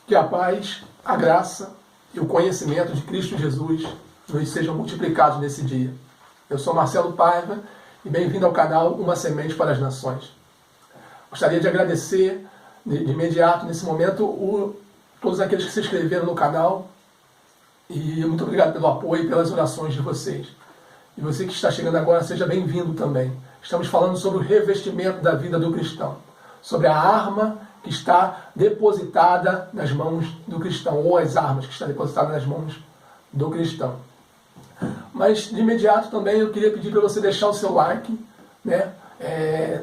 Que a paz, a graça e o conhecimento de Cristo Jesus nos sejam multiplicados nesse dia. Eu sou Marcelo Paiva e bem-vindo ao canal Uma Semente para as Nações. Gostaria de agradecer de imediato, nesse momento, todos aqueles que se inscreveram no canal e muito obrigado pelo apoio e pelas orações de vocês. E você que está chegando agora, seja bem-vindo também. Estamos falando sobre o revestimento da vida do cristão, sobre a arma que está depositada nas mãos do cristão, ou as armas que estão depositadas nas mãos do cristão. Mas, de imediato, também eu queria pedir para você deixar o seu like, né?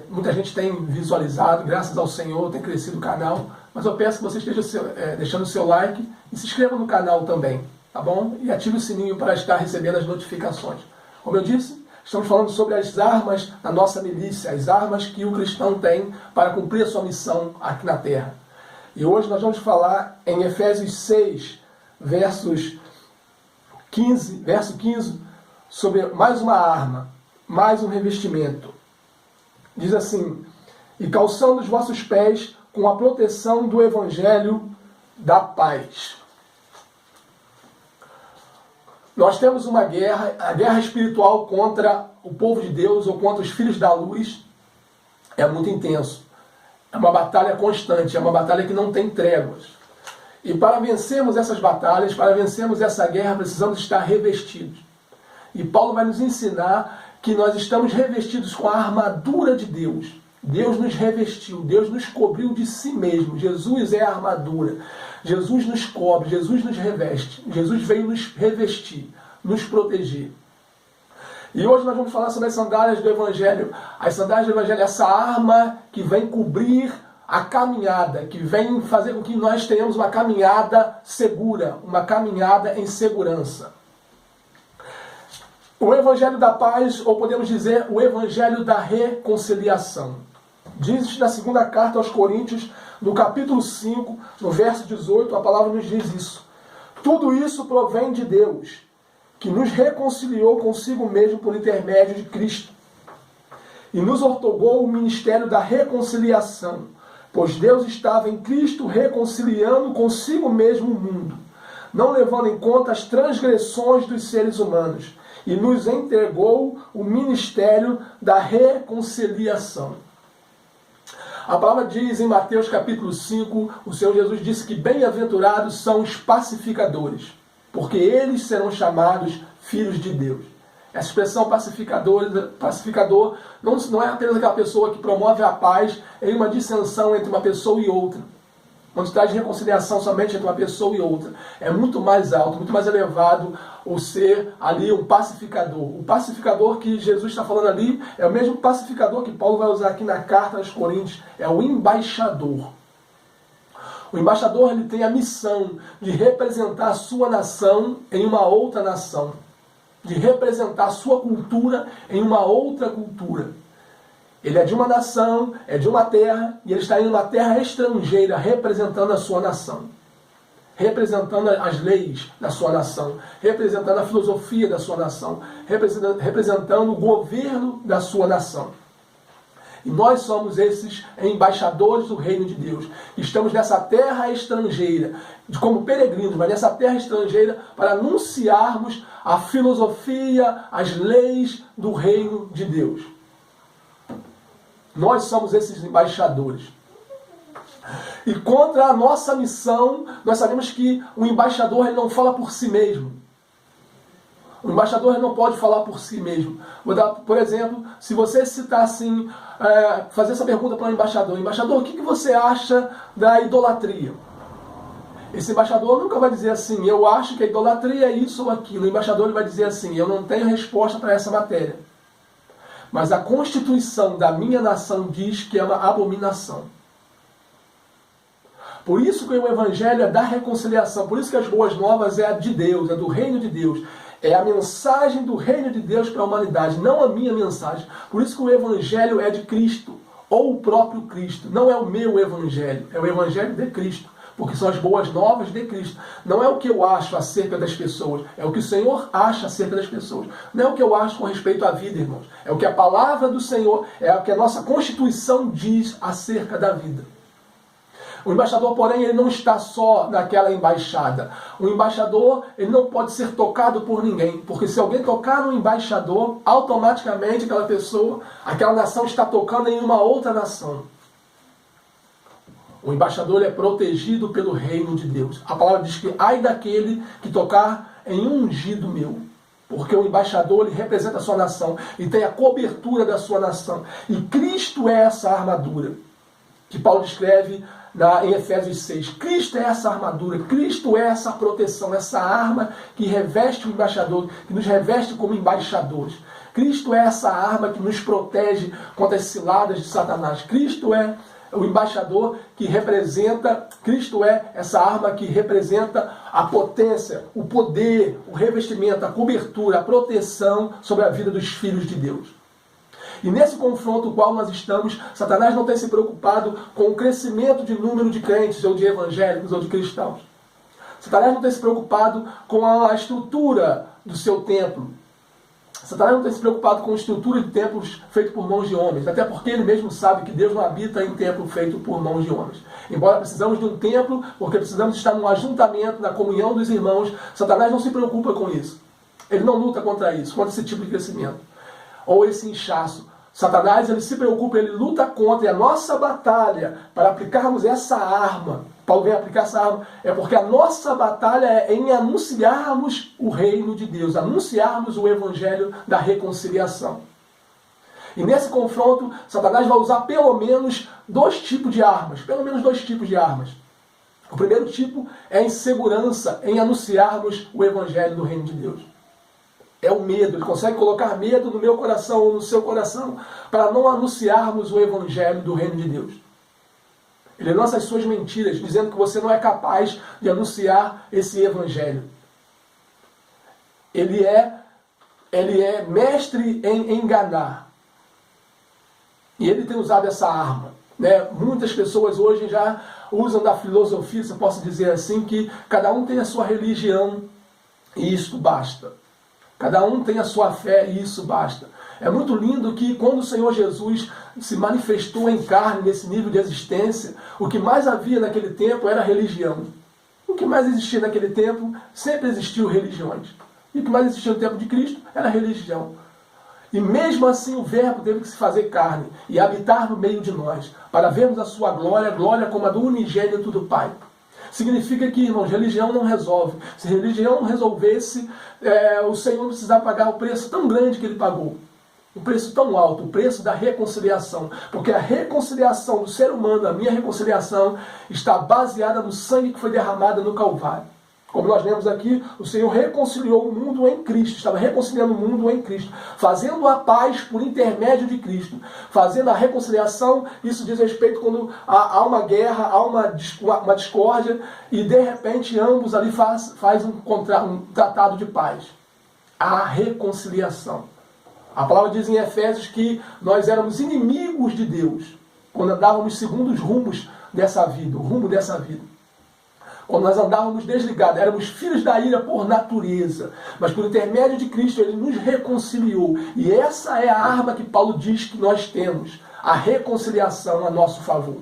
Muita gente tem visualizado, graças ao Senhor, tem crescido o canal, mas eu peço que você esteja deixando o seu like e se inscreva no canal também, tá bom? E ative o sininho para estar recebendo as notificações. Como eu disse, estamos falando sobre as armas da nossa milícia, as armas que o cristão tem para cumprir a sua missão aqui na Terra. E hoje nós vamos falar em Efésios 6, verso 15, sobre mais uma arma, mais um revestimento. Diz assim: e calçando os vossos pés com a proteção do Evangelho da paz. Nós temos uma guerra, a guerra espiritual contra o povo de Deus ou contra os filhos da luz é muito intenso. É uma batalha constante, é uma batalha que não tem tréguas. E para vencermos essas batalhas, para vencermos essa guerra, precisamos estar revestidos. E Paulo vai nos ensinar que nós estamos revestidos com a armadura de Deus. Deus nos revestiu, Deus nos cobriu de si mesmo. Jesus é a armadura. Jesus nos cobre, Jesus nos reveste. Jesus veio nos revestir, nos proteger. E hoje nós vamos falar sobre as sandálias do Evangelho. As sandálias do Evangelho, essa arma que vem cobrir a caminhada, que vem fazer com que nós tenhamos uma caminhada segura, uma caminhada em segurança. O Evangelho da paz, ou podemos dizer, o Evangelho da reconciliação. Diz na segunda carta aos Coríntios, no capítulo 5, no verso 18, a palavra nos diz isso. Tudo isso provém de Deus, que nos reconciliou consigo mesmo por intermédio de Cristo, e nos outorgou o ministério da reconciliação, pois Deus estava em Cristo reconciliando consigo mesmo o mundo, não levando em conta as transgressões dos seres humanos, e nos entregou o ministério da reconciliação. A palavra diz em Mateus capítulo 5, o Senhor Jesus disse que bem-aventurados são os pacificadores, porque eles serão chamados filhos de Deus. Essa expressão pacificador não é apenas aquela pessoa que promove a paz em uma dissensão entre uma pessoa e outra, onde traz reconciliação somente entre uma pessoa e outra. É muito mais alto, muito mais elevado o ser ali um pacificador. O pacificador que Jesus está falando ali é o mesmo pacificador que Paulo vai usar aqui na carta aos Coríntios. É o embaixador. O embaixador, ele tem a missão de representar a sua nação em uma outra nação, de representar a sua cultura em uma outra cultura. Ele é de uma nação, é de uma terra, e ele está em uma terra estrangeira representando a sua nação, representando as leis da sua nação, representando a filosofia da sua nação, representando o governo da sua nação. E nós somos esses embaixadores do reino de Deus. Estamos nessa terra estrangeira, como peregrinos, mas nessa terra estrangeira para anunciarmos a filosofia, as leis do reino de Deus. Nós somos esses embaixadores. E contra a nossa missão, nós sabemos que o embaixador ele não fala por si mesmo. O embaixador ele não pode falar por si mesmo. Vou dar, por exemplo, se você citar assim, fazer essa pergunta para o embaixador: embaixador, o que você acha da idolatria? Esse embaixador nunca vai dizer assim: eu acho que a idolatria é isso ou aquilo. O embaixador ele vai dizer assim: eu não tenho resposta para essa matéria. Mas a Constituição da minha nação diz que é uma abominação. Por isso que o Evangelho é da reconciliação. Por isso que as boas novas é a de Deus, é do reino de Deus. É a mensagem do reino de Deus para a humanidade, não a minha mensagem. Por isso que o Evangelho é de Cristo, ou o próprio Cristo. Não é o meu Evangelho, é o Evangelho de Cristo. Porque são as boas novas de Cristo. Não é o que eu acho acerca das pessoas, é o que o Senhor acha acerca das pessoas. Não é o que eu acho com respeito à vida, irmãos. É o que a palavra do Senhor, é o que a nossa Constituição diz acerca da vida. O embaixador, porém, ele não está só naquela embaixada. O embaixador, ele não pode ser tocado por ninguém, porque se alguém tocar no embaixador, automaticamente aquela pessoa, aquela nação está tocando em uma outra nação. O embaixador é protegido pelo reino de Deus. A palavra diz que ai daquele que tocar em um ungido meu. Porque o embaixador, ele representa a sua nação e tem a cobertura da sua nação. E Cristo é essa armadura que Paulo descreve em Efésios 6. Cristo é essa armadura, Cristo é essa proteção, essa arma que reveste o embaixador, que nos reveste como embaixadores. Cristo é essa arma que nos protege contra as ciladas de Satanás. Cristo é o embaixador que representa, Cristo é essa arma que representa a potência, o poder, o revestimento, a cobertura, a proteção sobre a vida dos filhos de Deus. E nesse confronto no qual nós estamos, Satanás não tem se preocupado com o crescimento de número de crentes, ou de evangélicos, ou de cristãos. Satanás não tem se preocupado com a estrutura do seu templo. Satanás não tem se preocupado com a estrutura de templos feitos por mãos de homens, até porque ele mesmo sabe que Deus não habita em templo feito por mãos de homens. Embora precisamos de um templo, porque precisamos estar num ajuntamento, na comunhão dos irmãos, Satanás não se preocupa com isso. Ele não luta contra isso, contra esse tipo de crescimento. Ou esse inchaço. Satanás, ele se preocupa, ele luta contra, e a nossa batalha para aplicarmos essa arma, Paulo vem aplicar essa arma, é porque a nossa batalha é em anunciarmos o reino de Deus, anunciarmos o evangelho da reconciliação. E nesse confronto, Satanás vai usar pelo menos dois tipos de armas, O primeiro tipo é a insegurança em anunciarmos o evangelho do reino de Deus. É o medo, ele consegue colocar medo no meu coração ou no seu coração para não anunciarmos o evangelho do reino de Deus. Ele lança as suas mentiras, dizendo que você não é capaz de anunciar esse evangelho. Ele é mestre em enganar. E ele tem usado essa arma. Né? Muitas pessoas hoje já usam da filosofia, se eu posso dizer assim, que cada um tem a sua religião e isto basta. Cada um tem a sua fé e isso basta. É muito lindo que quando o Senhor Jesus se manifestou em carne nesse nível de existência, o que mais havia naquele tempo era religião. O que mais existia naquele tempo, sempre existiu religiões. E o que mais existia no tempo de Cristo era religião. E mesmo assim o Verbo teve que se fazer carne e habitar no meio de nós, para vermos a sua glória, glória como a do unigênito do Pai. Significa que, irmãos, religião não resolve. Se religião não resolvesse, o Senhor não precisava pagar o preço tão grande que Ele pagou. O preço tão alto, o preço da reconciliação. Porque a reconciliação do ser humano, a minha reconciliação, está baseada no sangue que foi derramado no Calvário. Como nós lemos aqui, o Senhor reconciliou o mundo em Cristo, estava reconciliando o mundo em Cristo, fazendo a paz por intermédio de Cristo, fazendo a reconciliação. Isso diz respeito quando há uma guerra, há uma discórdia, e de repente ambos ali faz um tratado de paz. A reconciliação. A palavra diz em Efésios que nós éramos inimigos de Deus, quando andávamos segundo os rumos dessa vida, o rumo dessa vida. Quando nós andávamos desligados, éramos filhos da ira por natureza. Mas por intermédio de Cristo, Ele nos reconciliou. E essa é a arma que Paulo diz que nós temos. A reconciliação a nosso favor.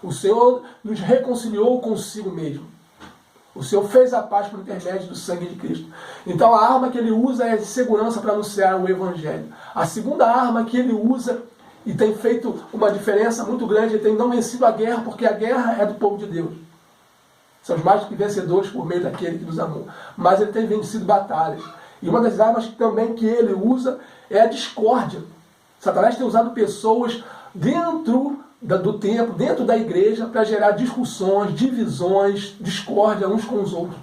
O Senhor nos reconciliou consigo mesmo. O Senhor fez a paz por intermédio do sangue de Cristo. Então a arma que Ele usa é de segurança para anunciar o Evangelho. A segunda arma que Ele usa, e tem feito uma diferença muito grande, Ele tem não vencido a guerra, porque a guerra é do povo de Deus. Somos mais do que vencedores por meio daquele que nos amou. Mas Ele tem vencido batalhas. E uma das armas também que Ele usa é a discórdia. Satanás tem usado pessoas dentro do templo, dentro da igreja, para gerar discussões, divisões, discórdia uns com os outros.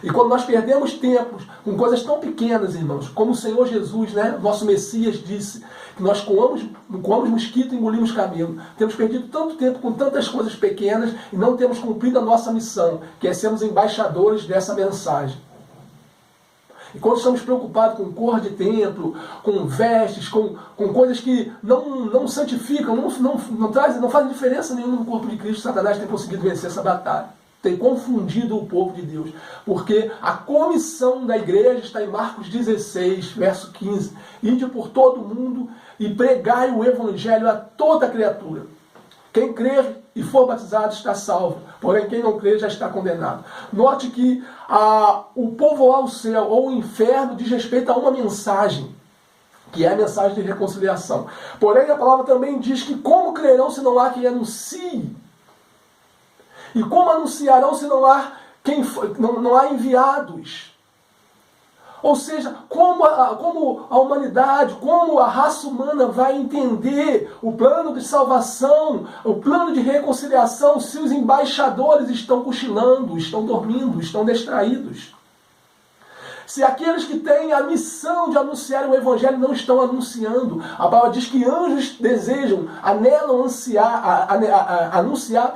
E quando nós perdemos tempos com coisas tão pequenas, irmãos, como o Senhor Jesus, né, nosso Messias, disse que nós coamos mosquito e engolimos camelo. Temos perdido tanto tempo com tantas coisas pequenas e não temos cumprido a nossa missão, que é sermos embaixadores dessa mensagem. E quando estamos preocupados com cor de templo, com vestes, com coisas que não santificam, não fazem diferença nenhuma no corpo de Cristo, Satanás tem conseguido vencer essa batalha. Tem confundido o povo de Deus. Porque a comissão da igreja está em Marcos 16, verso 15. Ide por todo o mundo e pregai o evangelho a toda criatura. Quem crer e for batizado está salvo, porém quem não crê já está condenado. Note que o povoar o céu ou o inferno diz respeito a uma mensagem, que é a mensagem de reconciliação. Porém a palavra também diz que como crerão se não há quem anuncie? E como anunciarão se não há enviados? Ou seja, como a humanidade, como a raça humana vai entender o plano de salvação, o plano de reconciliação, se os embaixadores estão cochilando, estão dormindo, estão distraídos? Se aqueles que têm a missão de anunciar o Evangelho não estão anunciando? A palavra diz que anjos desejam, anelam anunciar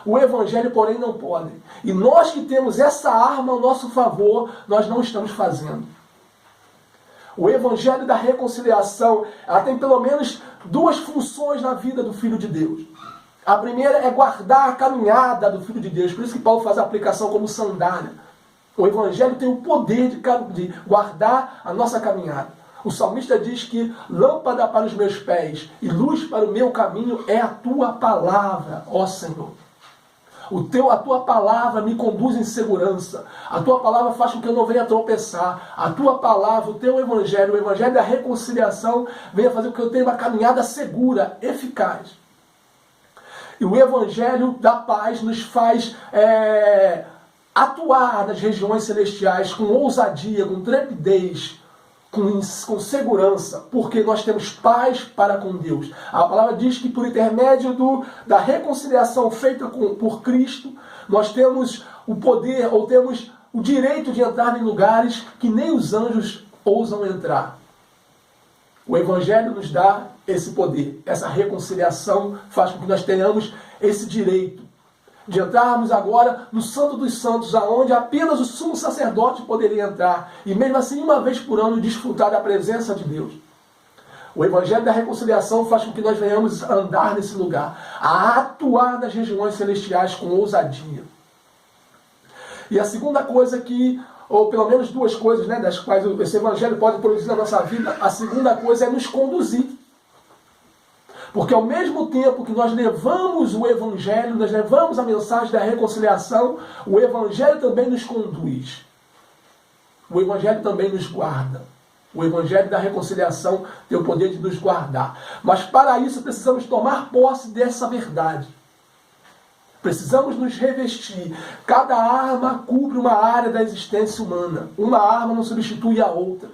o Evangelho, porém não podem. E nós que temos essa arma ao nosso favor, nós não estamos fazendo. O Evangelho da reconciliação, ela tem pelo menos duas funções na vida do Filho de Deus. A primeira é guardar a caminhada do Filho de Deus. Por isso que Paulo faz a aplicação como sandália. O Evangelho tem o poder de guardar a nossa caminhada. O salmista diz que lâmpada para os meus pés e luz para o meu caminho é a tua palavra, ó Senhor. A tua palavra me conduz em segurança. A tua palavra faz com que eu não venha tropeçar. A tua palavra, o teu Evangelho, o Evangelho da reconciliação, venha fazer com que eu tenha uma caminhada segura, eficaz. E o Evangelho da paz nos faz atuar nas regiões celestiais com ousadia, com trepidez, com segurança, porque nós temos paz para com Deus. A palavra diz que por intermédio da reconciliação feita por Cristo, nós temos o poder, ou temos o direito de entrar em lugares que nem os anjos ousam entrar. O Evangelho nos dá esse poder, essa reconciliação faz com que nós tenhamos esse direito de entrarmos agora no Santo dos Santos, aonde apenas o sumo sacerdote poderia entrar, e mesmo assim, uma vez por ano, desfrutar da presença de Deus. O Evangelho da reconciliação faz com que nós venhamos andar nesse lugar, a atuar nas regiões celestiais com ousadia. E a segunda coisa ou pelo menos duas coisas, das quais esse Evangelho pode produzir na nossa vida, a segunda coisa é nos conduzir. Porque ao mesmo tempo que nós levamos o Evangelho, nós levamos a mensagem da reconciliação, o Evangelho também nos conduz. O Evangelho também nos guarda. O Evangelho da reconciliação tem o poder de nos guardar. Mas para isso precisamos tomar posse dessa verdade. Precisamos nos revestir. Cada arma cubre uma área da existência humana. Uma arma não substitui a outra.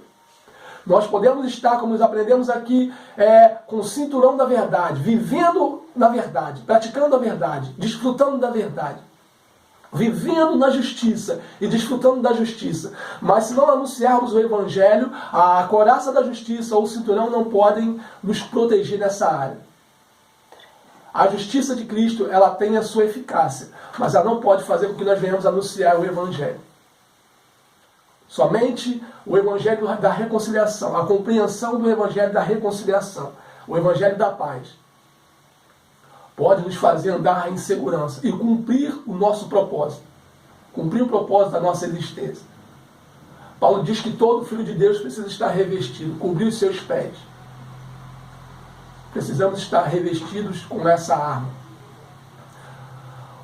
Nós podemos estar, como nós aprendemos aqui, com o cinturão da verdade, vivendo na verdade, praticando a verdade, desfrutando da verdade, vivendo na justiça e desfrutando da justiça. Mas se não anunciarmos o Evangelho, a couraça da justiça ou o cinturão não podem nos proteger nessa área. A justiça de Cristo, ela tem a sua eficácia, mas ela não pode fazer com que nós venhamos anunciar o Evangelho. Somente o Evangelho da reconciliação, a compreensão do Evangelho da reconciliação, o Evangelho da paz, pode nos fazer andar em segurança e cumprir o nosso propósito, cumprir o propósito da nossa existência. Paulo diz que todo filho de Deus precisa estar revestido, cobrir os seus pés. Precisamos estar revestidos com essa arma.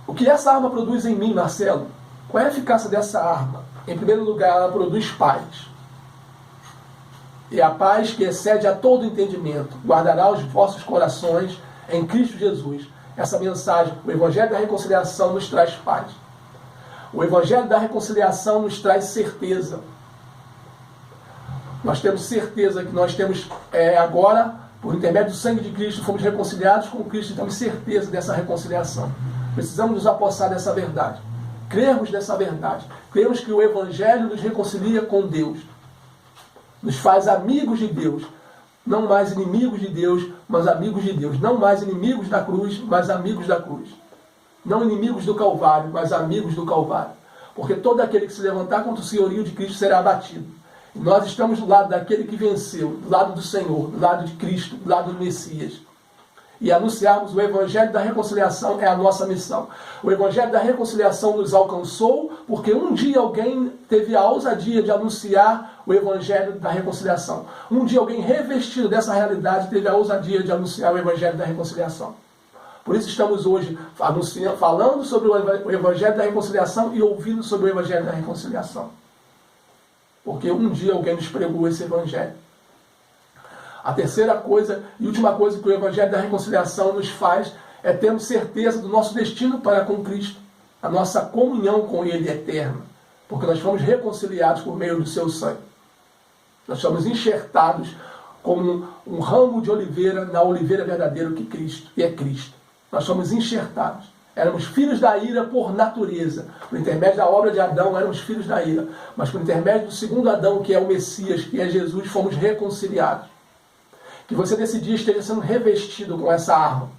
O que essa arma produz em mim, Marcelo? Qual é a eficácia dessa arma? Em primeiro lugar, ela produz paz. E a paz que excede a todo entendimento guardará os vossos corações em Cristo Jesus. Essa mensagem, o Evangelho da reconciliação, nos traz paz. O Evangelho da reconciliação nos traz certeza. Nós temos certeza que nós temos agora, por intermédio do sangue de Cristo, fomos reconciliados com Cristo e temos certeza dessa reconciliação. Precisamos nos apossar dessa verdade. Crermos nessa verdade. Cremos que o Evangelho nos reconcilia com Deus. Nos faz amigos de Deus. Não mais inimigos de Deus, mas amigos de Deus. Não mais inimigos da cruz, mas amigos da cruz. Não inimigos do Calvário, mas amigos do Calvário. Porque todo aquele que se levantar contra o senhorio de Cristo será abatido. E nós estamos do lado daquele que venceu, do lado do Senhor, do lado de Cristo, do lado do Messias. E anunciarmos o Evangelho da reconciliação é a nossa missão. O Evangelho da reconciliação nos alcançou porque um dia alguém teve a ousadia de anunciar o Evangelho da reconciliação. Um dia alguém revestido dessa realidade teve a ousadia de anunciar o Evangelho da reconciliação. Por isso estamos hoje falando sobre o Evangelho da Reconciliação e ouvindo sobre o Evangelho da Reconciliação. Porque um dia alguém nos pregou esse Evangelho. A terceira coisa e última coisa que o Evangelho da Reconciliação nos faz é termos certeza do nosso destino para com Cristo. A nossa comunhão com Ele eterna. Porque nós fomos reconciliados por meio do seu sangue. Nós somos enxertados como um ramo de oliveira na oliveira verdadeira que é Cristo. Nós somos enxertados. Éramos filhos da ira por natureza. Por intermédio da obra de Adão, éramos filhos da ira. Mas por intermédio do segundo Adão, que é o Messias, que é Jesus, fomos reconciliados. Que você nesse dia esteja sendo revestido com essa arma.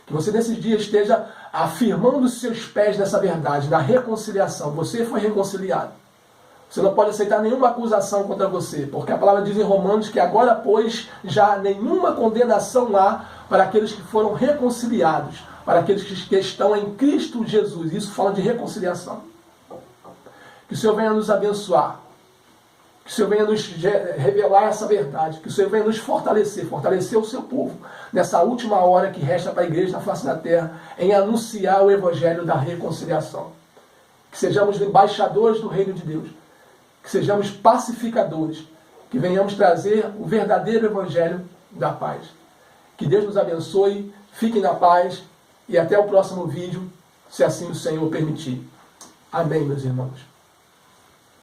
Que você nesse dia esteja afirmando os seus pés nessa verdade, na reconciliação. Você foi reconciliado. Você não pode aceitar nenhuma acusação contra você, porque a palavra diz em Romanos que agora, pois, já nenhuma condenação há para aqueles que foram reconciliados, para aqueles que estão em Cristo Jesus. Isso fala de reconciliação. Que o Senhor venha nos abençoar. Que o Senhor venha nos revelar essa verdade. Que o Senhor venha nos fortalecer o seu povo, nessa última hora que resta para a igreja na face da terra, em anunciar o Evangelho da reconciliação. Que sejamos embaixadores do reino de Deus. Que sejamos pacificadores. Que venhamos trazer o verdadeiro Evangelho da paz. Que Deus nos abençoe, fiquem na paz e até o próximo vídeo, se assim o Senhor permitir. Amém, meus irmãos.